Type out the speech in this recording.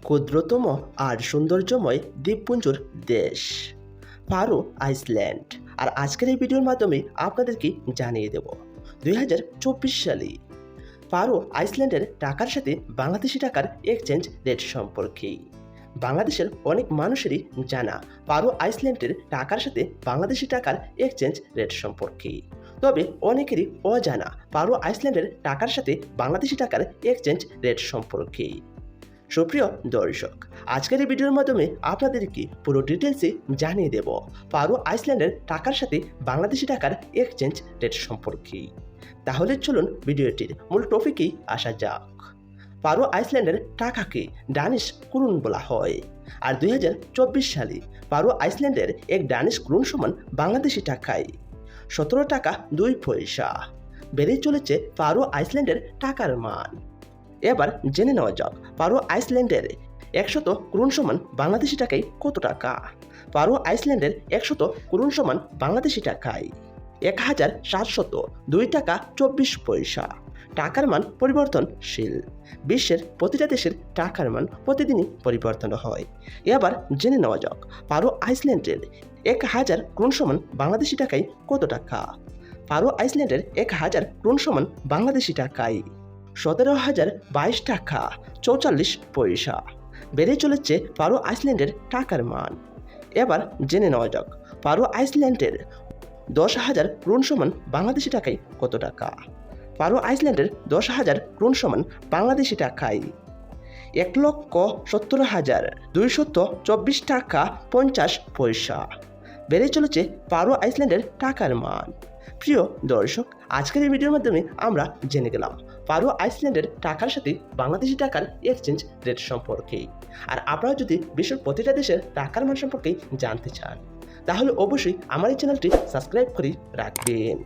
ক্ষুদ্রতম আর সৌন্দর্যময় দ্বীপপুঞ্জর দেশ ফারো আইসল্যান্ড। আর আজকের এই ভিডিওর মাধ্যমে আপনাদেরকে জানিয়ে দেব 2024 সালে ফারো আইসল্যান্ডের টাকার সাথে বাংলাদেশি টাকার এক্সচেঞ্জ রেট সম্পর্কে। বাংলাদেশের অনেক মানুষেরই জানা ফারো আইসল্যান্ডের টাকার সাথে বাংলাদেশি টাকার এক্সচেঞ্জ রেট সম্পর্কে, তবে অনেকেরই অজানা ফারো আইসল্যান্ডের টাকার সাথে বাংলাদেশি টাকার এক্সচেঞ্জ রেট সম্পর্কে। সুপ্রিয় দর্শক, আজকের এই ভিডিওর মাধ্যমে আপনাদেরকে পুরো ডিটেলসে জানিয়ে দেব ফারো আইসল্যান্ডের টাকার সাথে বাংলাদেশি টাকার এক্সচেঞ্জ রেট সম্পর্কে। তাহলে চলুন ভিডিওটির মূল টপিকেই আসা যাক। ফারো আইসল্যান্ডের টাকাকে ডানিশ ক্রুন বলা হয়, আর 2024 সালে ফারো আইসল্যান্ডের এক ডানিশ ক্রুন সমান বাংলাদেশি টাকায় 17 টাকা 2 পয়সা। বেড়ে চলেছে ফারো আইসল্যান্ডের টাকার মান। এবার জেনে নেওয়া যাক ফারো আইসল্যান্ডের 100 ক্রুন সমান বাংলাদেশি টাকায় কত টাকা। ফারো আইসল্যান্ডের 100 ক্রুন সমান বাংলাদেশি টাকায় 1702 টাকা 24 পয়সা। টাকার মান পরিবর্তনশীল। বিশ্বের প্রতিটা দেশের টাকার মান প্রতিদিনই পরিবর্তন হয়। এবার জেনে নেওয়া যাক ফারো আইসল্যান্ডের 1000 ক্রুন সমান বাংলাদেশি টাকায় কত টাকা। ফারো আইসল্যান্ডের 1000 ক্রুন সমান বাংলাদেশি টাকায় 17,022 টাকা 44 পয়সা। বেড়ে চলেছে ফারো আইসল্যান্ডের টাকার মান। এবার জেনে নেওয়া যাক ফারো আইসল্যান্ডের 10,000 ক্রুন সমান বাংলাদেশি টাকায় কত টাকা। ফারো আইসল্যান্ডের 10,000 ক্রুন সমান বাংলাদেশি টাকায় 1,70,224 টাকা 50 পয়সা। বেড়ে চলেছে ফারো আইসল্যান্ডের টাকার মান। প্রিয় দর্শক, আজকের এই ভিডিওর মাধ্যমে আমরা জেনে গেলাম ফারো আইসল্যান্ডের টাকার সাথে বাংলাদেশি টাকার এক্সচেঞ্জ রেট সম্পর্কে। আর আপনারা যদি বিশ্বের প্রতিটা দেশের টাকার মান সম্পর্কে জানতে চান, তাহলে অবশ্যই আমার এই চ্যানেলটি সাবস্ক্রাইব করে রাখবেন।